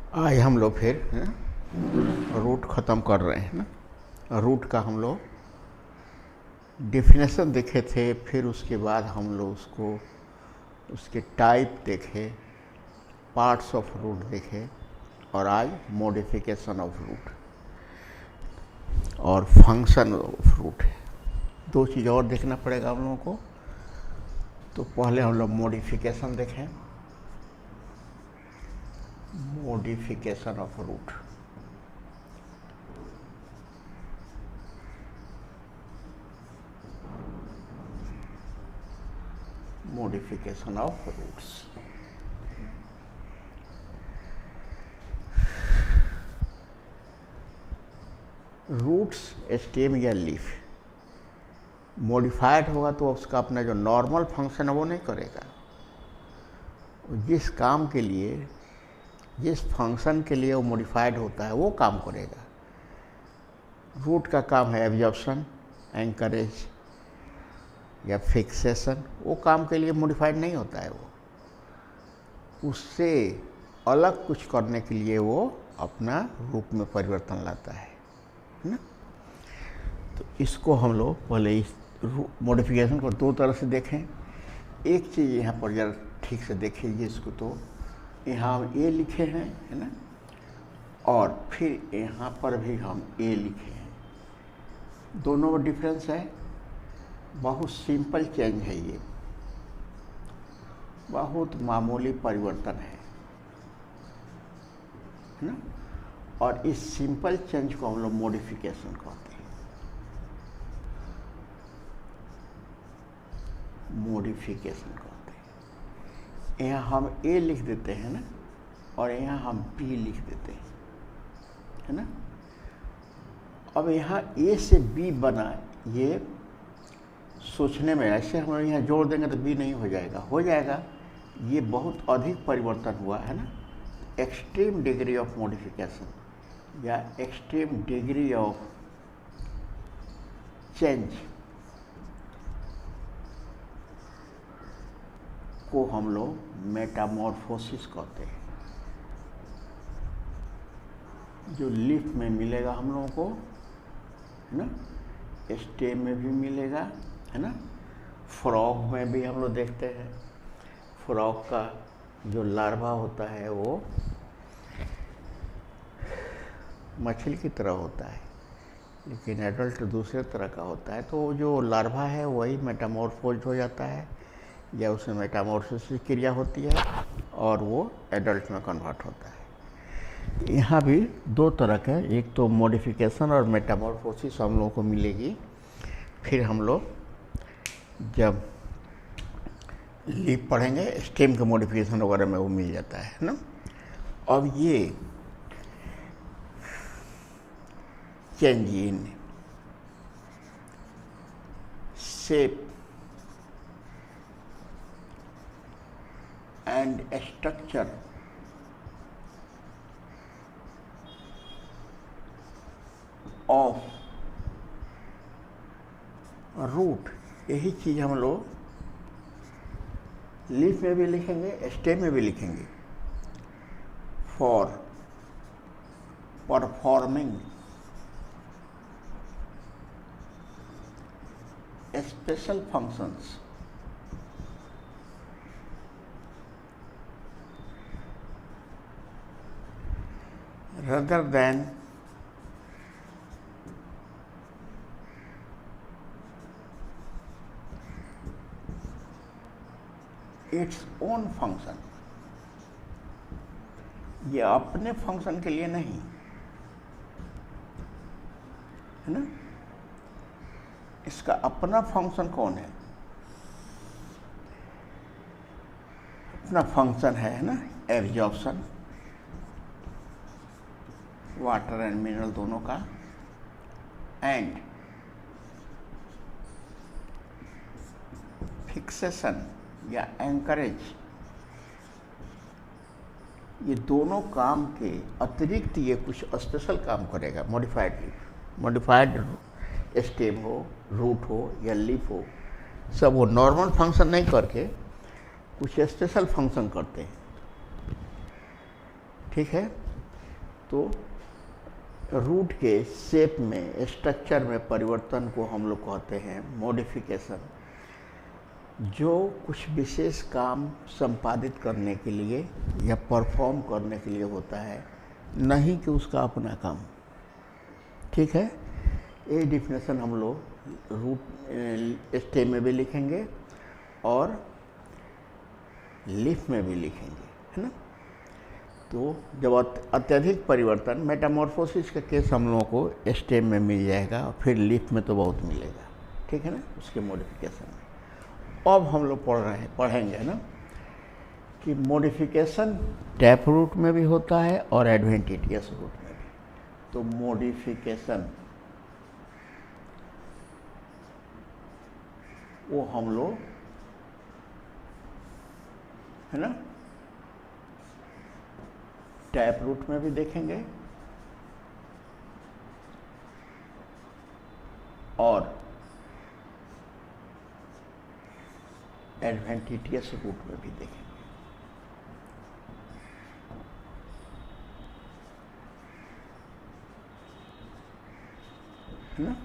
आज हम लोग फिर रूट ख़त्म कर रहे हैं ना। रूट का हम लोग डेफिनेशन देखे थे, फिर उसके बाद हम लोग उसको उसके टाइप देखे, पार्ट्स ऑफ रूट देखे, और आज मॉडिफिकेशन ऑफ रूट और फंक्शन ऑफ रूट है। दो चीज़ और देखना पड़ेगा हम लोगों को। तो पहले हम लोग मॉडिफिकेशन देखें, modification of root. Modification of roots. Roots stem या लीफ मॉडिफाइड होगा तो उसका अपना जो नॉर्मल फंक्शन है वो नहीं करेगा। जिस काम के लिए, जिस फंक्शन के लिए वो मॉडिफाइड होता है वो काम करेगा। रूट का काम है एब्जॉर्प्शन, एंकरेज या फिक्सेशन। वो काम के लिए मॉडिफाइड नहीं होता है। वो उससे अलग कुछ करने के लिए वो अपना रूप में परिवर्तन लाता है ना। तो इसको हम लोग पहले इस मॉडिफिकेशन को दो तरह से देखें। एक चीज़ यहाँ पर जरा ठीक से देखिए इसको। तो यहाँ हम ए लिखे हैं, है ना, और फिर यहाँ पर भी हम ए लिखे हैं। दोनों में डिफरेंस है। बहुत सिंपल चेंज है ये, बहुत मामूली परिवर्तन है ना। और इस सिंपल चेंज को हम लोग मॉडिफिकेशन कहते हैं। मॉडिफिकेशन कहते हैं। यहाँ हम ए लिख देते हैं ना, और यहाँ हम बी लिख देते हैं, है ना। अब यहाँ ए से बी बना, ये सोचने में ऐसे हम लोग यहाँ जोड़ देंगे तो बी नहीं हो जाएगा, हो जाएगा। ये बहुत अधिक परिवर्तन हुआ है ना। एक्सट्रीम डिग्री ऑफ मॉडिफिकेशन या एक्सट्रीम डिग्री ऑफ चेंज को हम लोग मेटामॉर्फोसिस कहते हैं। जो लीफ में मिलेगा हम लोगों को, है ना, स्टेम में भी मिलेगा, है ना, फ्रॉग में भी हम लोग देखते हैं। फ्रॉग का जो लार्वा होता है वो मछली की तरह होता है, लेकिन एडल्ट दूसरे तरह का होता है। तो जो लार्वा है वही मेटामॉर्फोज हो जाता है, या उसमें मेटामॉर्फोसिस की क्रिया होती है और वो एडल्ट में कन्वर्ट होता है। यहाँ भी दो तरह का, एक तो मॉडिफिकेशन और मेटामॉर्फोसिस हम लोगों को मिलेगी। फिर हम लोग जब लीफ पढ़ेंगे स्टेम के मॉडिफिकेशन वगैरह में वो मिल जाता है ना। अब ये change in shape and structure of root, यही चीज़ हम लोग लीफ में भी लिखेंगे, स्टेम में भी लिखेंगे। For performing special functions rather than its own function. ये अपने फंक्शन के लिए नहीं, है ना। इसका अपना फंक्शन कौन है? अपना फंक्शन है ना, एब्जॉर्प्शन, वाटर एंड मिनरल दोनों का, एंड फिक्सेशन या एंकरेज। ये दोनों काम के अतिरिक्त ये कुछ स्पेशल काम करेगा। मॉडिफाइड स्टेम हो, रूट हो या लीफ हो, सब वो नॉर्मल फंक्शन नहीं करके कुछ स्पेशल फंक्शन करते हैं। ठीक है। तो रूट के शेप में, स्ट्रक्चर में परिवर्तन को हम लोग कहते हैं मॉडिफिकेशन। जो कुछ विशेष काम संपादित करने के लिए या परफॉर्म करने के लिए होता है, नहीं कि उसका अपना काम। ठीक है, ये डिफिनेशन हम लोग रूट स्टेम में भी लिखेंगे और लीफ में भी लिखेंगे, है ना। तो जब अत्यधिक परिवर्तन, मेटामॉर्फोसिस का केस हम लोगों को स्टेम में मिल जाएगा और फिर लीफ में तो बहुत मिलेगा, ठीक है ना, उसके मॉडिफिकेशन में। अब हम लोग पढ़ेंगे ना कि मॉडिफिकेशन टैप रूट में भी होता है और एडवेंटिटियस रूट में भी। तो मॉडिफिकेशन वो हम लोग, है ना, टैप रूट में भी देखेंगे और एडवेंटिटियस रूट में भी देखेंगे, है ना।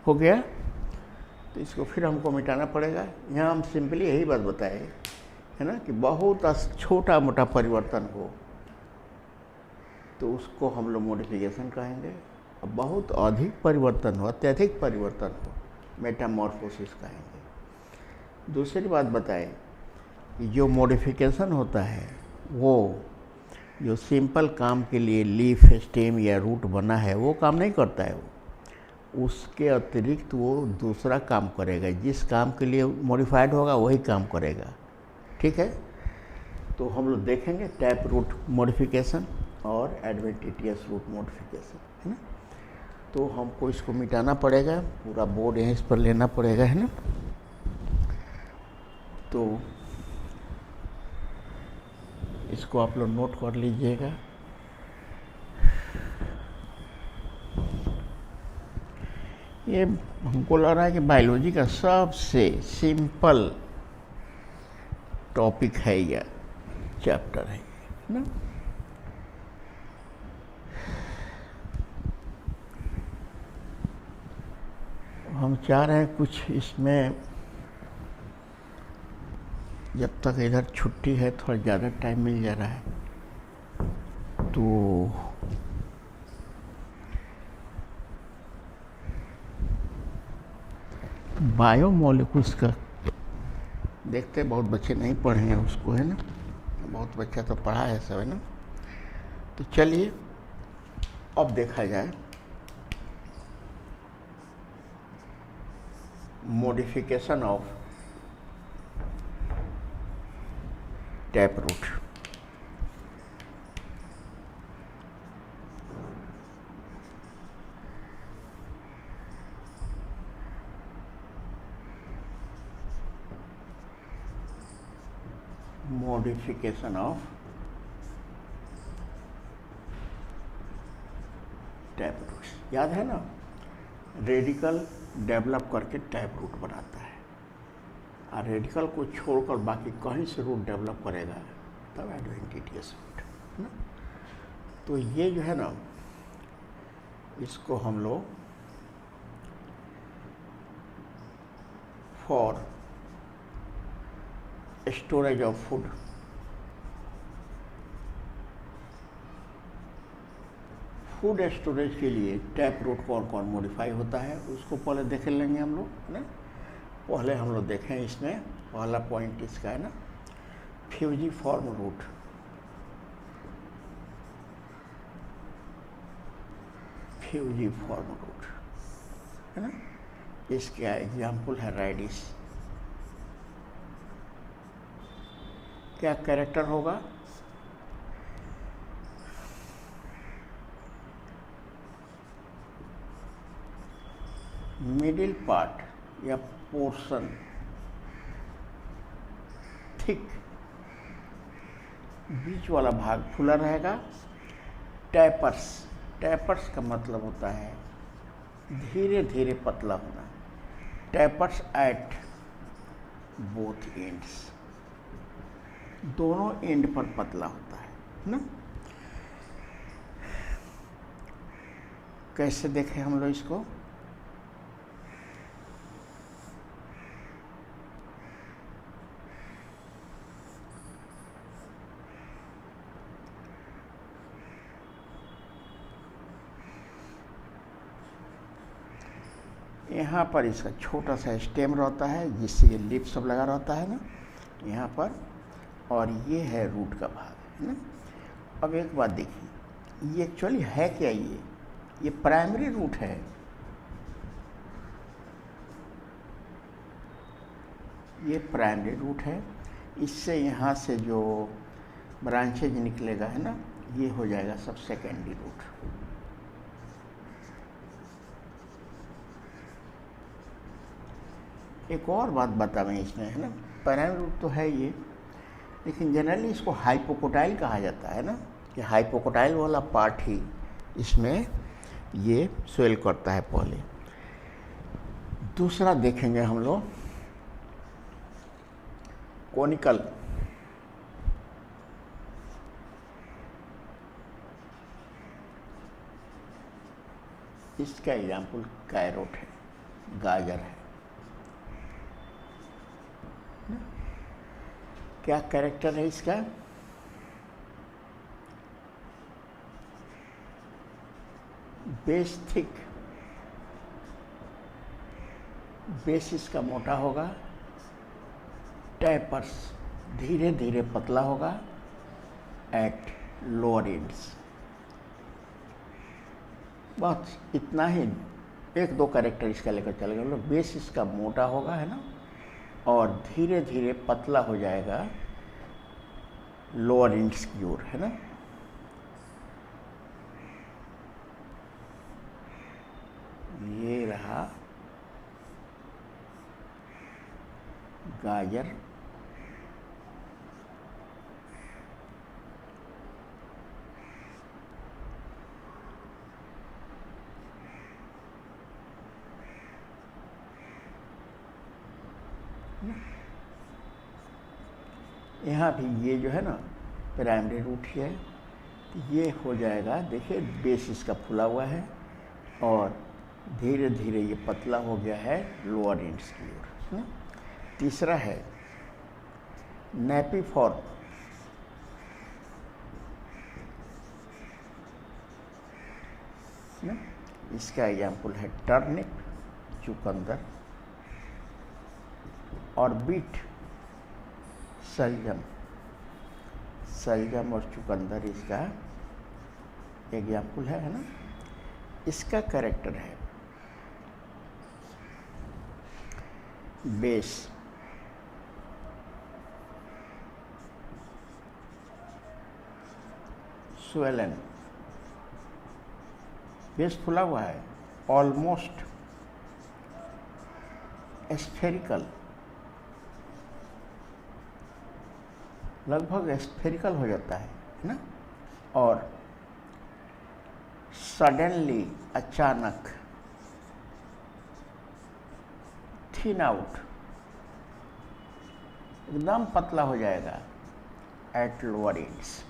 हो गया, तो इसको फिर हमको मिटाना पड़ेगा। यहाँ हम सिंपली यही बात बताए, है ना, कि बहुत छोटा मोटा परिवर्तन हो तो उसको हम लोग मॉडिफिकेशन कहेंगे, और बहुत अधिक परिवर्तन हो, अत्यधिक परिवर्तन हो, मेटामॉर्फोसिस कहेंगे। दूसरी बात बताएं कि जो मॉडिफिकेशन होता है वो जो सिंपल काम के लिए लीफ, स्टेम या रूट बना है वो काम नहीं करता है, वो उसके अतिरिक्त वो दूसरा काम करेगा। जिस काम के लिए मॉडिफाइड होगा वही काम करेगा, ठीक है। तो हम लोग देखेंगे टैप रूट मॉडिफिकेशन और एडवेंटिटियस रूट मॉडिफिकेशन, है ना। तो हमको इसको मिटाना पड़ेगा, पूरा बोर्ड यहीं इस पर लेना पड़ेगा, है ना। तो इसको आप लोग नोट कर लीजिएगा। ये हमको लग रहा है कि बायोलॉजी का सबसे सिंपल टॉपिक है, या चैप्टर है ना। हम चाह रहे हैं कुछ इसमें, जब तक इधर छुट्टी है थोड़ा ज़्यादा टाइम मिल जा रहा है, तो बायोमोलिकुल्स का देखते, बहुत बच्चे नहीं पढ़े हैं उसको, है ना। बहुत बच्चा तो पढ़ा है सब, है ना। तो चलिए अब देखा जाए modification of tap root. Modification of tap root, याद है ना, रेडिकल डेवलप करके टैप रूट बनाता है, और रेडिकल को छोड़कर बाकी कहीं से रूट डेवलप करेगा तब एडवेंटिटियस रूट, है ना। तो ये जो है ना, इसको हम लोग for storage of food, food storage के लिए टैप रूट कौन कौन मॉडिफाई होता है उसको पहले देख लेंगे हम लोग, है ना। पहले हम लोग देखें, इसमें पहला पॉइंट इसका है ना, फ्यूजिफॉर्म रूट। फ्यूजिफॉर्म रूट, है ना। इसका एग्जाम्पल है रेडिश। क्या कैरेक्टर होगा, मिडिल पार्ट या पोर्शन थिक, बीच वाला भाग खुला रहेगा। टैपर्स, टैपर्स का मतलब होता है धीरे धीरे पतला होना। टैपर्स एट बोथ एंड्स, दोनों एंड पर पतला होता है ना। कैसे देखें हम लोग इसको, यहाँ पर इसका छोटा सा स्टेम रहता है जिससे ये लीफ सब लगा रहता है ना यहाँ पर, और ये है रूट का भाग है ना। अब एक बात देखिए, ये एक्चुअली है क्या, ये प्राइमरी रूट है। ये प्राइमरी रूट है, इससे यहाँ से जो ब्रांचेज निकलेगा है ना, ये हो जाएगा सब सेकेंडरी रूट। एक और बात बता मैं इसमें है ना, प्राइमरी रूट तो है ये, लेकिन जनरली इसको हाइपोकोटाइल कहा जाता है ना, कि हाइपोकोटाइल वाला पार्ट ही इसमें ये स्वेल करता है पहले। दूसरा देखेंगे हम लोग कोनिकल। इसका एग्जाम्पल कैरोट है, गाजर है। क्या कैरेक्टर है इसका, बेस थिक, बेस इसका मोटा होगा, टैपर्स धीरे धीरे पतला होगा एट लोअर एंड्स। बस इतना ही, एक दो कैरेक्टर इसका लेकर चले गए। बेस इसका मोटा होगा है ना, और धीरे धीरे पतला हो जाएगा लोअर एंड्स की ओर है ना। ये रहा गाजर, यहाँ भी ये जो है ना प्राइमरी रूट ही है, ये हो जाएगा। देखिए बेस इसका फुला हुआ है और धीरे धीरे ये पतला हो गया है लोअर एंड्स की ओर। तीसरा है नेपिफॉर्म। इसका एग्जाम्पल है टर्निप, चुकंदर और बीट, सलजम। सलजम और चुकंदर इसका एग्जाम्पल है ना। इसका कैरेक्टर है बेस, स्वेलन, बेस फुला हुआ है, ऑलमोस्ट स्फेरिकल, लगभग स्फेरिकल हो जाता है ना। और सडनली, अचानक, थिन आउट, एकदम पतला हो जाएगा at lower ends.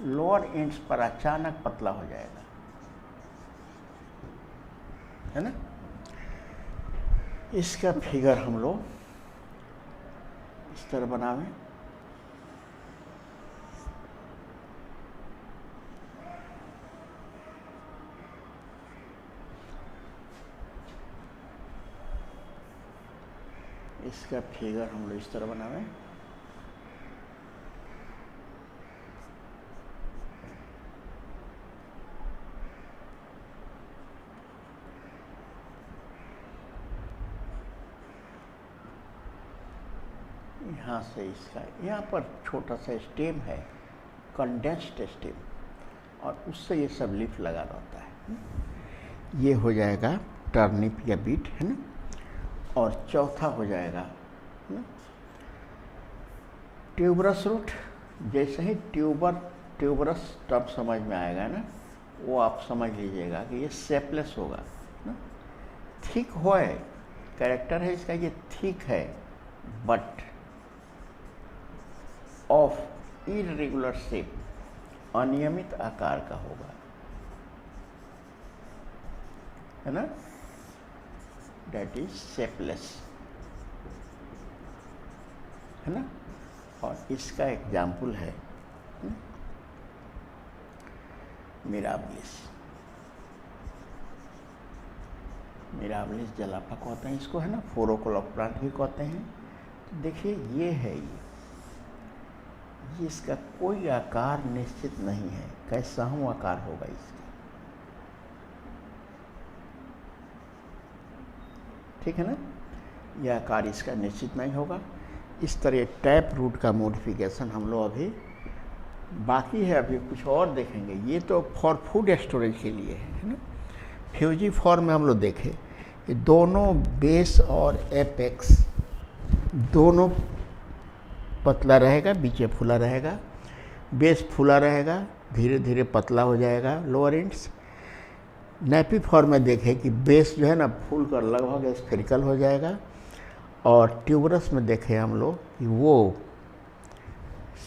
Lower ends पर अचानक पतला हो जाएगा है ना। इसका फिगर हम लोग इस तरह बनावें। इसका फिगर हम लोग इस तरह बनावें। यहाँ से इसका, यहाँ पर छोटा सा स्टेम है, कंडेंस्ड स्टेम, और उससे ये सब लीफ लगा रहता है। ये हो जाएगा टर्निप या बीट है ना। और चौथा हो जाएगा ना ट्यूबरस रूट। जैसे ही ट्यूबरस टर्म समझ में आएगा ना, वो आप समझ लीजिएगा कि ये शेपलेस होगा ना। थिक है, कैरेक्टर है इसका, ये थिक है, बट ऑफ इरेगुलर शेप, अनियमित आकार का होगा, है ना, डेट इज शेपलेस, है ना। और इसका एग्जाम्पल है मिराबलिस। मिराबलिस जलापा कहते हैं इसको, है ना, फोरोकोला प्लांट भी कहते हैं। तो देखिए ये है, ये इसका कोई आकार निश्चित नहीं है, कैसा हूँ आकार होगा इसका, ठीक है ना, यह आकार इसका निश्चित नहीं होगा। इस तरह टैप रूट का मॉडिफिकेशन हम लोग अभी बाकी है, अभी कुछ और देखेंगे। ये तो फॉर फूड स्टोरेज के लिए है ना। फ्यूजी फॉर्म में हम लोग देखें, ये दोनों बेस और एपेक्स दोनों पतला रहेगा, बीच में फूला रहेगा, बेस फूला रहेगा, धीरे धीरे पतला हो जाएगा लोअर एंड्स। नैपी फॉर्म में देखें कि बेस जो है ना फूल कर लगभग स्फेरिकल हो जाएगा, और ट्यूबरस में देखें हम लोग कि वो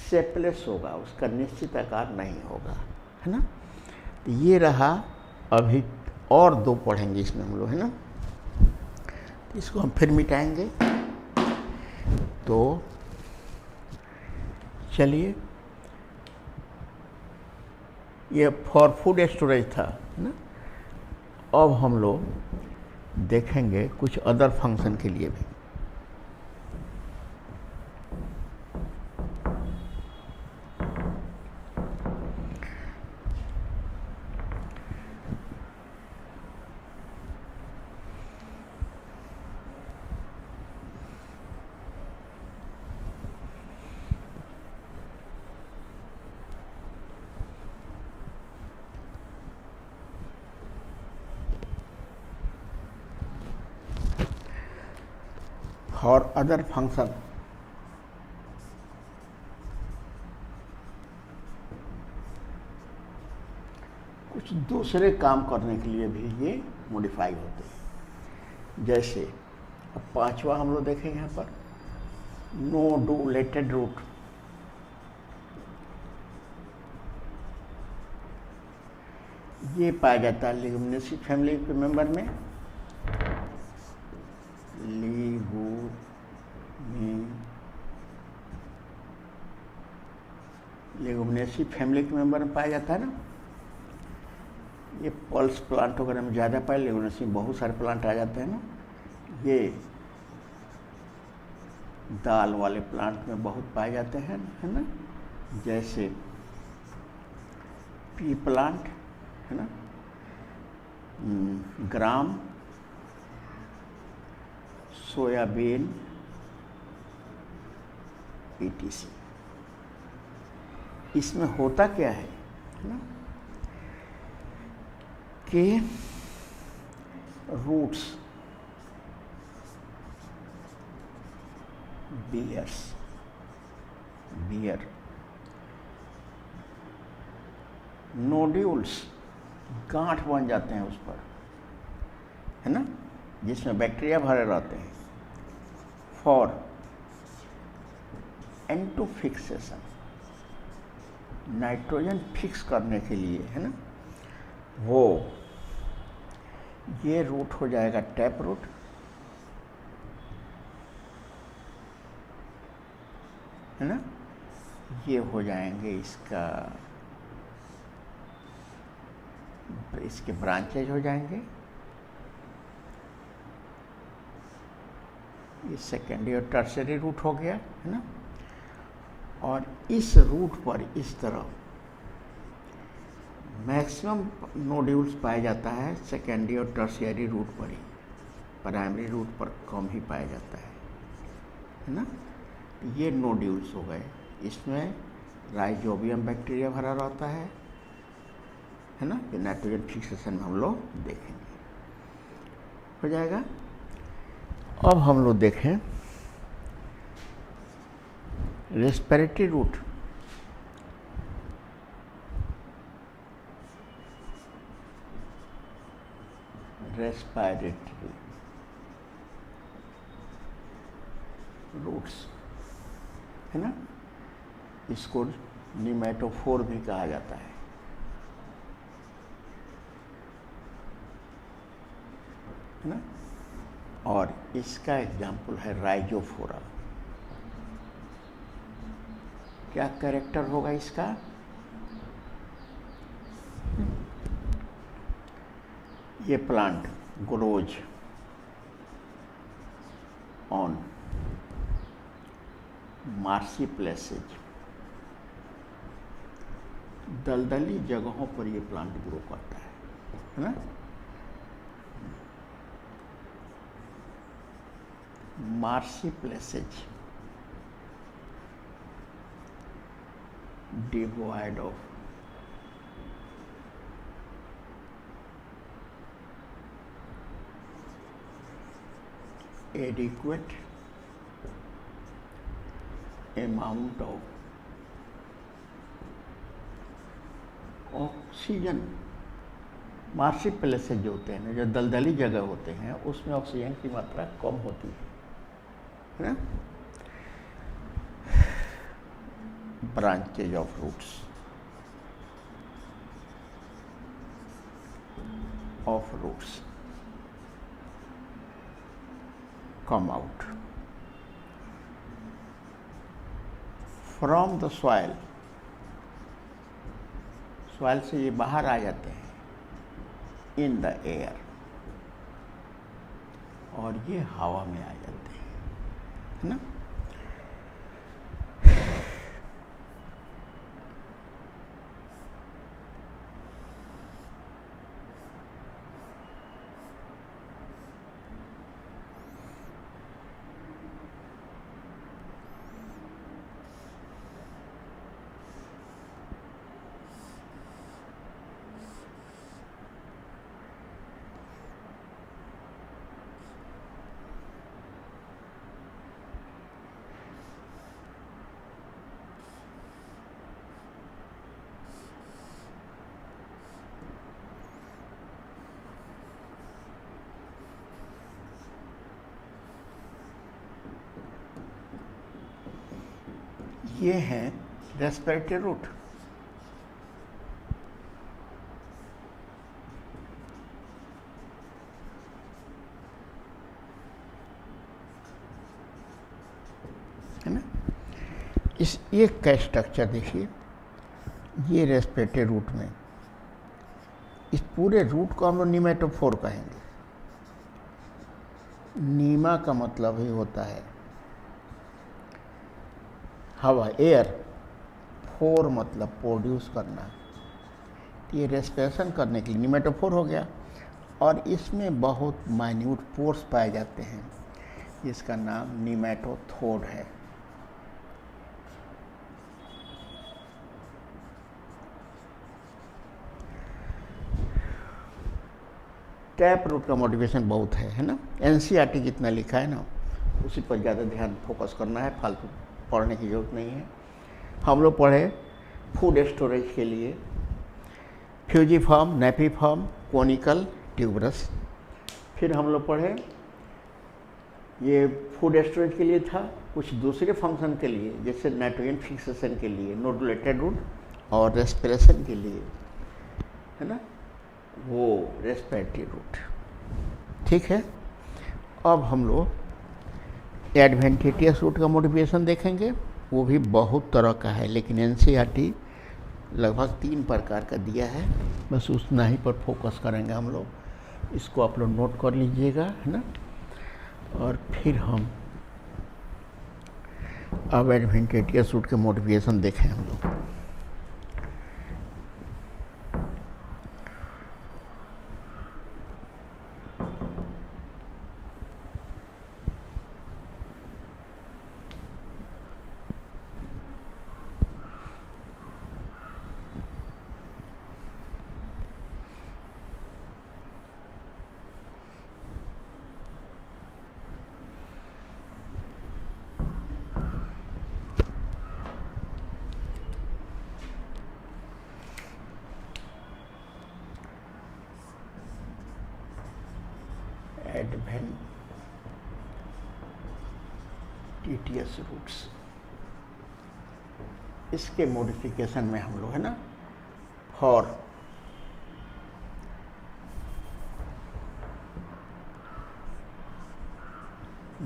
शेपलेस होगा, उसका निश्चित आकार नहीं होगा, है ना। तो ये रहा, अभी और दो पढ़ेंगे इसमें हम लोग, है ना। तो इसको हम फिर मिटाएंगे। तो चलिए, ये फॉर फूड स्टोरेज था, है ना। अब हम लोग देखेंगे कुछ अदर फंक्शन के लिए भी। और अदर फंक्शन, कुछ दूसरे काम करने के लिए भी ये मॉडिफाई होते हैं। जैसे अब पांचवा हम लोग देखें यहाँ पर, नोडुलेटेड रूट। ये पाया जाता है लेगुमिनेसी फैमिली के मेंबर में, लेगुमिनेसी फैमिली के मेंबर में पाया जाता है ना। ये पल्स प्लांट वगैरह में ज़्यादा पाए, लेगुमिनेसी में बहुत सारे प्लांट आ जाते हैं ना। ये दाल वाले प्लांट में बहुत पाए जाते हैं, है ना, जैसे पी प्लांट, है ना, ग्राम, सोयाबीन, etc। इसमें होता क्या है ना, कि रूट्स बियर नोड्यूल्स गांठ बन जाते हैं उस पर, है ना, जिसमें बैक्टीरिया भरे रहते हैं, फॉर एंटो फिक्सेशन, नाइट्रोजन फिक्स करने के लिए, है ना। वो ये रूट हो जाएगा टैप रूट, है ना। ये हो जाएंगे इसके ब्रांचेज हो जाएंगे। ये सेकेंडरी और टर्सरी रूट हो गया, है ना। और इस रूट पर इस तरह मैक्सिमम नोड्यूल्स पाया जाता है सेकेंडरी और टर्शियरी रूट पर ही, प्राइमरी रूट पर कम ही पाया जाता है ना। ये नोड्यूल्स हो गए, इसमें राइजोबियम बैक्टीरिया भरा रहता है ना। ये नाइट्रोजन फिक्सेशन में हम लोग देखेंगे, हो जाएगा। अब हम लोग देखें रेस्पिरेटरी रूट। रेस्पिरेटरी रूट्स, है ना। इसको निमेटोफोर भी कहा जाता है ना। और इसका एग्जाम्पल है राइजोफोरा। क्या कैरेक्टर होगा इसका? ये plant grows on marshy places, दलदली जगहों पर ये प्लांट ग्रो करता है ना। Marshy places devoid of adequate amount of oxygen. Marshy places जो होते हैं ना, जो दलदली जगह होते हैं, उसमें ऑक्सीजन की मात्रा कम होती है ना। Branches of roots come out from the soil से ये बाहर आ जाते हैं in the air, और ये हवा में आ जाते हैं, है ना। ये हैं रेस्पिरेटरी रूट। है ना। ये का स्ट्रक्चर देखिए, ये रेस्पिरेटरी रूट में, इस पूरे रूट को हम लोग निमेटोफोर कहेंगे। नीमा का मतलब ही होता है हवा, एयर। फोर मतलब प्रोड्यूस करना। ये रेस्पिरेशन करने के लिए निमेटोफोर हो गया। और इसमें बहुत माइन्यूट पोर्स पाए जाते हैं, जिसका नाम निमेटोथोड है। टैप रूट का मोटिवेशन बहुत है ना। एनसीईआरटी जितना लिखा है ना, उसी पर ज़्यादा ध्यान फोकस करना है, फालतू पढ़ने की जरूरत नहीं है। हम लोग पढ़े फूड स्टोरेज के लिए फ्यूजीफॉर्म, नेपीफॉर्म, कोनिकल, ट्यूबरस। फिर हम लोग पढ़े ये फूड स्टोरेज के लिए था, कुछ दूसरे फंक्शन के लिए, जैसे नाइट्रोजन फिक्सेशन के लिए नोडुलेटेड रूट, और रेस्पिरेशन के लिए, है ना, वो रेस्पिरेटरी रूट। ठीक है। अब हम लोग एडवेंटिटियस रूट का मोटिवेशन देखेंगे। वो भी बहुत तरह का है, लेकिन एनसीईआरटी लगभग 3 प्रकार का दिया है, बस उतना ही पर फोकस करेंगे हम लोग। इसको आप लोग नोट कर लीजिएगा, है ना। और फिर हम अब एडवेंटिटियस रूट के मोटिवेशन देखें हम लोग। Adventitious roots. इसके मॉडिफिकेशन में हम लोग है ना फॉर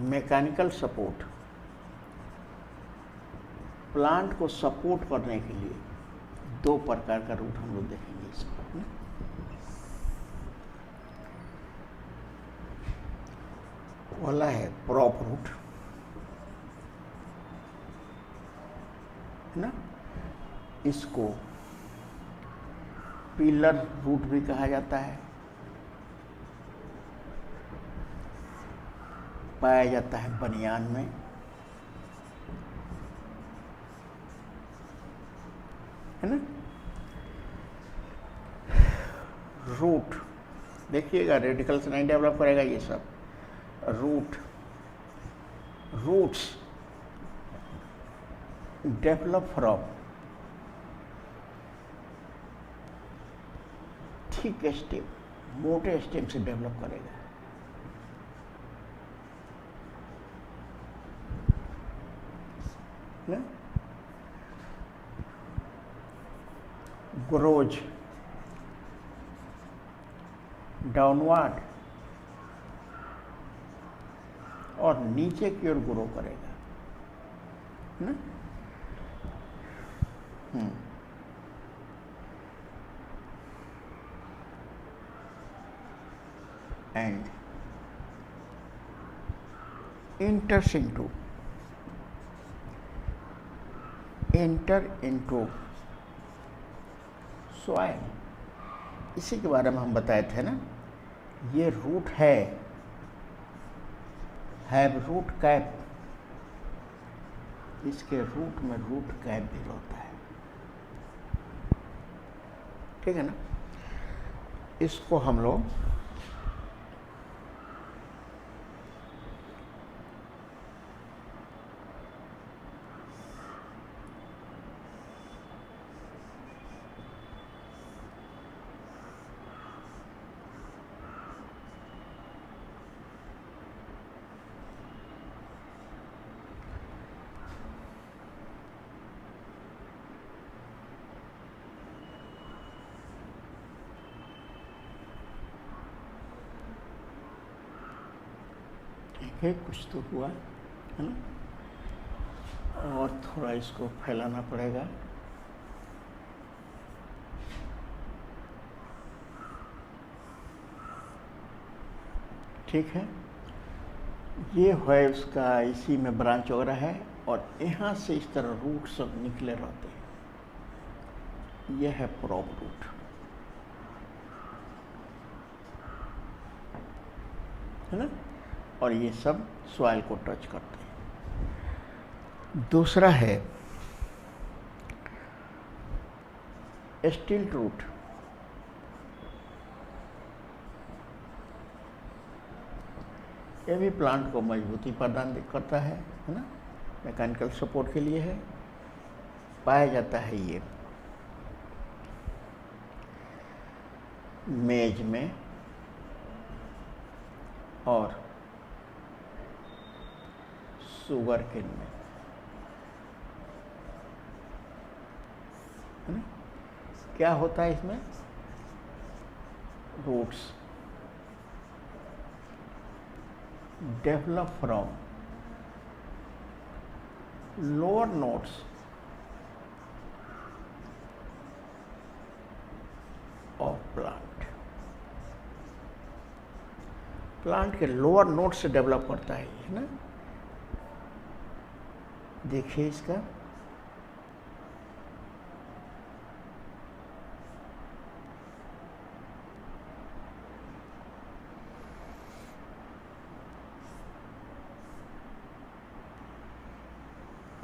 मैकेनिकल सपोर्ट, प्लांट को सपोर्ट करने के लिए दो प्रकार का रूट हम लोग देखेंगे इसको। पहला है प्रॉप रूट, है ना, इसको पिलर रूट भी कहा जाता है, पाया जाता है बनियान में, है ना। रूट देखिएगा रेडिकल से नहीं डेवलप करेगा ये सब। Roots develop from thick stem, मोटे स्टेम से डेवलप करेगा, ना। ग्रोज डाउनवर्ड और नीचे की ओर ग्रो करेगा, है ना। And enter into soil. इसी के बारे में हम बताए थे ना, ये रूट हैव रूट कैप, इसके रूट में रूट कैप भी होता है, ठीक है ना। इसको हम लोग है, कुछ तो हुआ है ना, और थोड़ा इसको फैलाना पड़ेगा। ठीक है, ये है उसका, इसी में ब्रांच वगैरह है, और यहाँ से इस तरह रूट सब निकले रहते हैं। यह है प्रॉप रूट, है ना, और ये सब सॉइल को टच करते हैं। दूसरा है स्टिल्ट रूट। ये भी प्लांट को मजबूती प्रदान करता है ना, मैकेनिकल सपोर्ट के लिए है, पाया जाता है ये मेज में और शुगर केन में, है ना। क्या होता है इसमें, roots develop from lower nodes of plant के लोअर नोड से डेवलप करता है ना। देखिए इसका,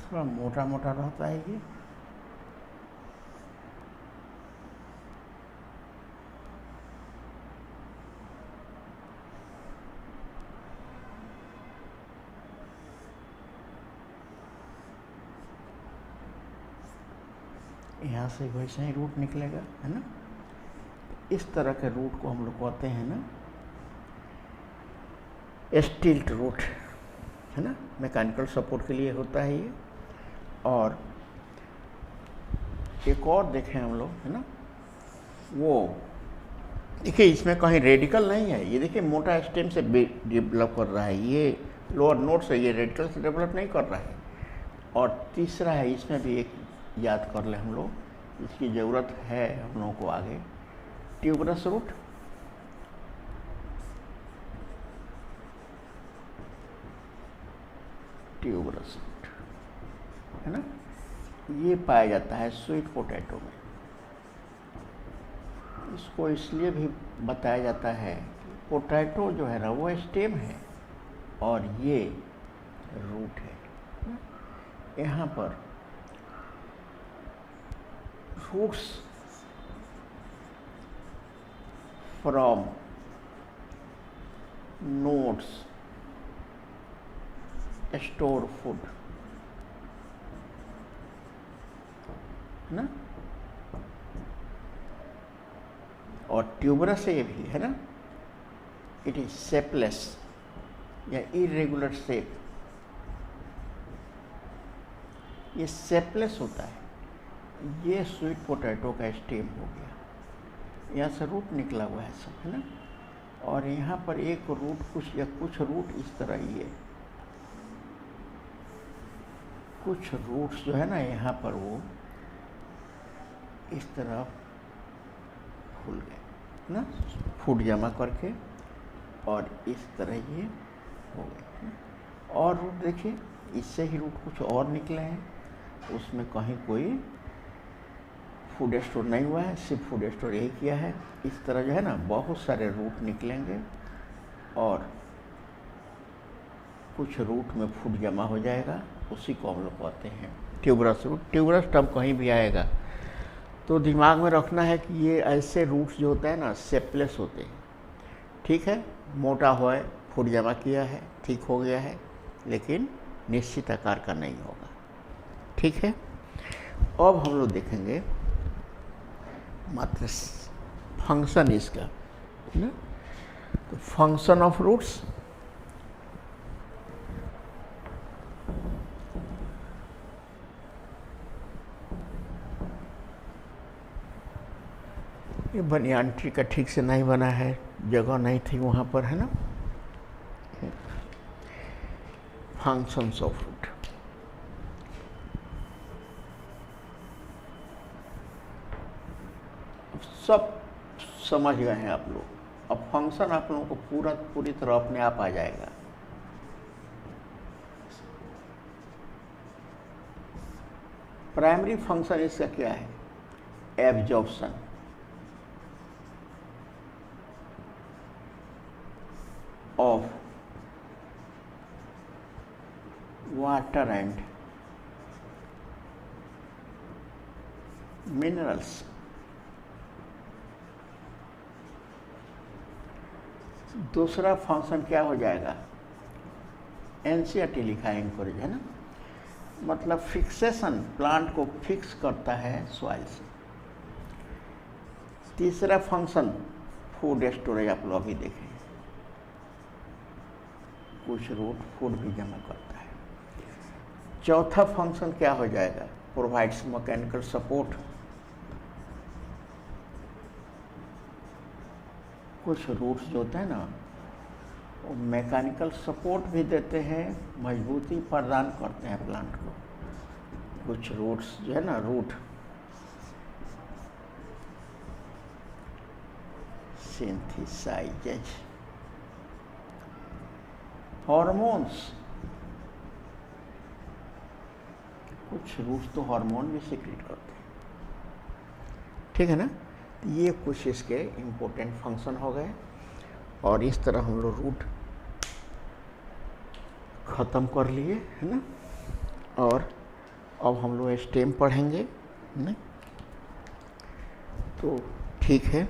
थोड़ा मोटा मोटा रहता है ये, यहाँ से वैसे ही रूट निकलेगा, है ना। इस तरह के रूट को हम लोग कहते हैं ना स्टिल्ट रूट, है ना, मैकेनिकल सपोर्ट के लिए होता है ये। और एक और देखें हम लोग, है ना, वो देखिए इसमें कहीं रेडिकल नहीं है, ये देखिए मोटा स्टेम से डेवलप कर रहा है, ये लोअर नोड से, ये रेडिकल से डेवलप नहीं कर रहा है। और तीसरा है, इसमें भी एक याद कर ले हम लोग, इसकी ज़रूरत है हम लोगों को आगे, ट्यूबरस रूट। ट्यूबरस रूट, है ना, ये पाया जाता है स्वीट पोटैटो में। इसको इसलिए भी बताया जाता है कि पोटैटो जो है ना वो स्टेम है और ये रूट है। यहाँ पर roots from nodes store food, है ना, और ट्यूबरस ये भी है ना, इट इज शेपलेस या इरेगुलर शेप, ये शेपलेस होता है। ये स्वीट पोटैटो का स्टेम हो गया, यहाँ से रूट निकला हुआ है सब, है ना, और यहाँ पर एक रूट कुछ रूट इस तरह ये, कुछ रूट्स जो है ना यहाँ पर वो इस तरह फूल गए ना, फूट जमा करके, और इस तरह ये हो गए। और रूट देखिए, इससे ही रूट कुछ और निकले हैं, उसमें कहीं कोई फूड स्टोर नहीं हुआ है, सिर्फ फूड स्टोर यही किया है। इस तरह जो है ना बहुत सारे रूट निकलेंगे और कुछ रूट में फूड जमा हो जाएगा, उसी को हम लोग कहते हैं ट्यूबरस रूट। ट्यूबरस टर्म कहीं भी आएगा तो दिमाग में रखना है कि ये ऐसे रूट्स जो होते हैं ना शेपलेस होते हैं, ठीक है, मोटा हुआ है, फूड जमा किया है, ठीक हो गया है, लेकिन निश्चित आकार का नहीं होगा, ठीक है। अब हम लोग देखेंगे मात्र फंक्शन इसका, ना, तो फंक्शन ऑफ रूट्स, ये बनियान ट्री का ठीक से नहीं बना है, जगह नहीं थी वहाँ पर, है ना। फंक्शंस ऑफ रूट, सब समझ गए हैं आप लोग। अब फंक्शन आप लोगों को पूरी तरह अपने आप आ जाएगा। प्राइमरी फंक्शन इसका क्या है? Absorption, of water and minerals। दूसरा फंक्शन क्या हो जाएगा? एनसीईआरटी लिखा है इनकोरेज, है ना, मतलब फिक्सेशन, प्लांट को फिक्स करता है सॉइल से। तीसरा फंक्शन फूड स्टोरेज, आप लोग अभी देखें, कुछ रूट फूड भी जमा करता है। चौथा फंक्शन क्या हो जाएगा? प्रोवाइड्स मैकेनिकल सपोर्ट, कुछ रूट्स जो होते हैं ना वो मैकेनिकल सपोर्ट भी देते हैं, मजबूती प्रदान करते हैं प्लांट को। कुछ रूट्स जो है ना, रूट सिंथेसाइजेज, हॉर्मोन्स, कुछ रूट्स तो हार्मोन भी सीक्रेट करते हैं, ठीक है ना। ये कुछ इसके इम्पोर्टेंट फंक्शन हो गए, और इस तरह हम लोग रूट ख़त्म कर लिए, है ना। और अब हम लोग स्टेम पढ़ेंगे, ना, तो ठीक है।